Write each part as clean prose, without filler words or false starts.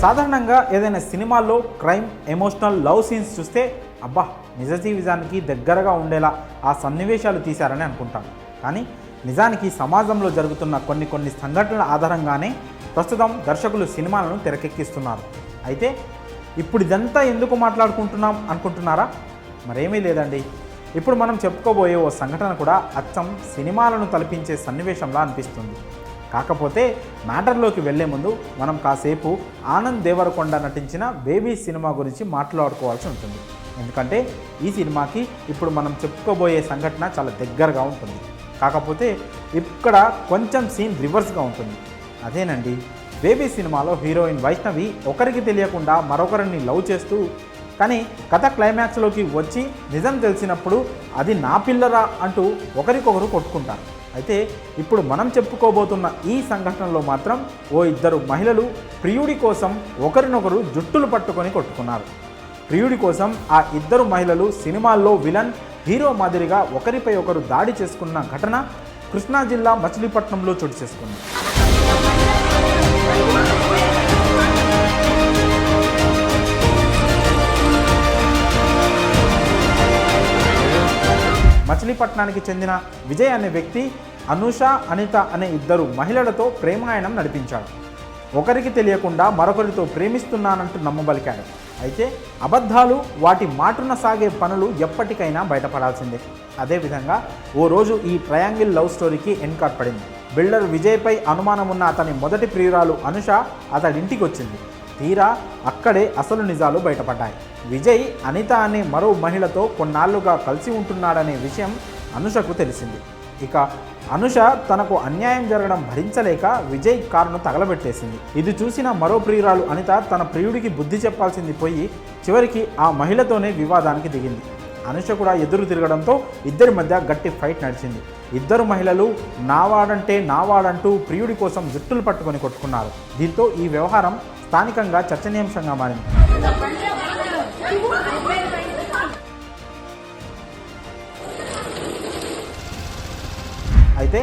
సాధారణంగా ఏదైనా సినిమాల్లో క్రైమ్, ఎమోషనల్, లవ్ సీన్స్ చూస్తే అబ్బా నిజ జీవితానికి దగ్గరగా ఉండేలా ఆ సన్నివేశాలు తీశారని అనుకుంటాం. కానీ నిజానికి సమాజంలో జరుగుతున్న కొన్ని సంఘటనల ఆధారంగానే ప్రస్తుతం దర్శకులు సినిమాలను తెరకెక్కిస్తున్నారు. అయితే ఇప్పుడు ఇదంతా ఎందుకు మాట్లాడుకుంటున్నాం అనుకుంటున్నారా? మరేమీ లేదండి. ఇప్పుడు మనం చెప్పుకోబోయే ఓ సంఘటన కూడా అచ్చం సినిమాలను తలపించే సన్నివేశంలా అనిపిస్తుంది. కాకపోతే మ్యాటర్లోకి వెళ్లే ముందు మనం కాసేపు ఆనంద్ దేవరకొండ నటించిన బేబీ సినిమా గురించి మాట్లాడుకోవాల్సి ఉంటుంది. ఎందుకంటే ఈ సినిమాకి ఇప్పుడు మనం చెప్పుకోబోయే సంఘటన చాలా దగ్గరగా ఉంటుంది. కాకపోతే ఇక్కడ కొంచెం సీన్ రివర్స్గా ఉంటుంది. అదేనండి, బేబీ సినిమాలో హీరోయిన్ వైష్ణవి ఒకరికి తెలియకుండా మరొకరిని లవ్ చేస్తూ, కానీ కథ క్లైమాక్స్లోకి వచ్చి నిజం తెలిసినప్పుడు అది నా పిల్లరా అంటూ ఒకరికొకరు కొట్టుకుంటారు. అయితే ఇప్పుడు మనం చెప్పుకోబోతున్న ఈ సంఘటనలో మాత్రం ఓ ఇద్దరు మహిళలు ప్రియుడి కోసం ఒకరినొకరు జుట్టులు పట్టుకొని కొట్టుకున్నారు. ప్రియుడి కోసం ఆ ఇద్దరు మహిళలు సినిమాల్లో విలన్, హీరో మాదిరిగా ఒకరిపై ఒకరు దాడి చేసుకున్న ఘటన కృష్ణా జిల్లా మచిలీపట్నంలో చోటు చేసుకుంది. మచిలీపట్నానికి చెందిన విజయ్ అనే వ్యక్తి అనూష, అనిత అనే ఇద్దరు మహిళలతో ప్రేమాయణం నడిపించాడు. ఒకరికి తెలియకుండా మరొకరితో ప్రేమిస్తున్నానంటూ నమ్మబలికాడు. అయితే అబద్ధాలు, వాటి మాటున సాగే పనులు ఎప్పటికైనా బయటపడాల్సిందే. అదేవిధంగా ఓ రోజు ఈ ట్రయాంగిల్ లవ్ స్టోరీకి ఎండ్ కార్డ్ పడింది. బిల్డర్ విజయ్పై అనుమానం ఉన్న అతని మొదటి ప్రియురాలు అనుష అతడింటికి వచ్చింది. తీరా అక్కడే అసలు నిజాలు బయటపడ్డాయి. విజయ్ అనిత అనే మరో మహిళతో కొన్నాళ్లుగా కలిసి ఉంటున్నాడనే విషయం అనుషకు తెలిసింది. ఇక అనుష తనకు అన్యాయం జరగడం భరించలేక విజయ్ కారును తగలబెట్టేసింది. ఇది చూసిన మరో ప్రియురాలు అనిత తన ప్రియుడికి బుద్ధి చెప్పాల్సింది పోయి చివరికి ఆ మహిళతోనే వివాదానికి దిగింది. అనుష కూడా ఎదురు తిరగడంతో ఇద్దరి మధ్య గట్టి ఫైట్ నడిచింది. ఇద్దరు మహిళలు నావాడంటూ ప్రియుడి కోసం జుట్టులు పట్టుకొని కొట్టుకున్నారు. దీంతో ఈ వ్యవహారం స్థానికంగా చర్చనీయాంశంగా మారింది. అయితే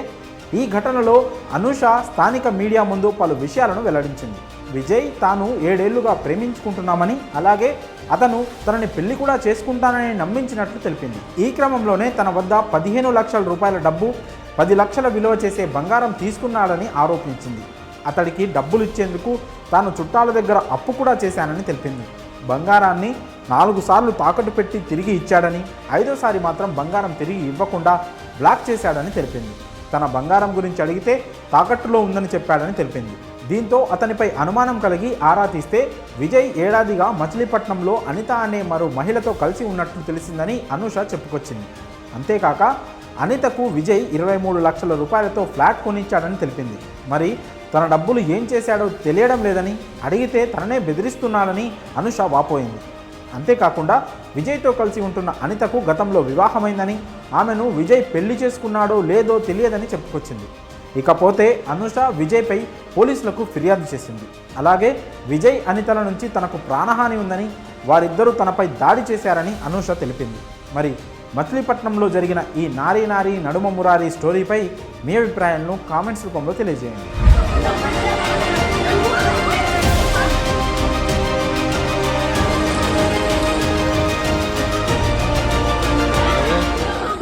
ఈ ఘటనలో అనుష స్థానిక మీడియా ముందు పలు విషయాలను వెల్లడించింది. విజయ్ తాను 7 ఏళ్లుగా ప్రేమించుకుంటున్నామని, అలాగే అతను తనని పెళ్లి కూడా చేసుకుంటానని నమ్మించినట్లు తెలిపింది. ఈ క్రమంలోనే తన వద్ద 15 లక్షల రూపాయల డబ్బు, 10 లక్షల విలువ చేసే బంగారం తీసుకున్నాడని ఆరోపించింది. అతడికి డబ్బులు ఇచ్చేందుకు తాను చుట్టాల దగ్గర అప్పు కూడా చేశానని తెలిపింది. బంగారాన్ని 4 సార్లు తాకట్టు పెట్టి తిరిగి ఇచ్చాడని, 5వసారి మాత్రం బంగారం తిరిగి ఇవ్వకుండా బ్లాక్ చేశాడని తెలిపింది. తన బంగారం గురించి అడిగితే తాకట్టులో ఉందని చెప్పాడని తెలిపింది. దీంతో అతనిపై అనుమానం కలిగి ఆరా తీస్తే విజయ్ ఏడాదిగా మచిలీపట్నంలో అనిత అనే మరో మహిళతో కలిసి ఉన్నట్లు తెలిసిందని అనుష చెప్పుకొచ్చింది. అంతేకాక అనితకు విజయ్ 23 లక్షల రూపాయలతో ఫ్లాట్ కొనిచ్చాడని తెలిపింది. మరి తన డబ్బులు ఏం చేశాడో తెలియడం లేదని, అడిగితే తననే బెదిరిస్తున్నాడని అనుష వాపోయింది. అంతేకాకుండా విజయ్తో కలిసి ఉంటున్న అనితకు గతంలో వివాహమైందని, ఆమెను విజయ్ పెళ్లి చేసుకున్నాడో లేదో తెలియదని చెప్పుకొచ్చింది. ఇకపోతే అనుష విజయ్పై పోలీసులకు ఫిర్యాదు చేసింది. అలాగే విజయ్ అనితల నుంచి తనకు ప్రాణహాని ఉందని, వారిద్దరూ తనపై దాడి చేశారని అనుష తెలిపింది. మరి మచిలీపట్నంలో జరిగిన ఈ నారీ నడుమ మురారి స్టోరీపై మీ అభిప్రాయాలను కామెంట్స్ రూపంలో తెలియజేయండి.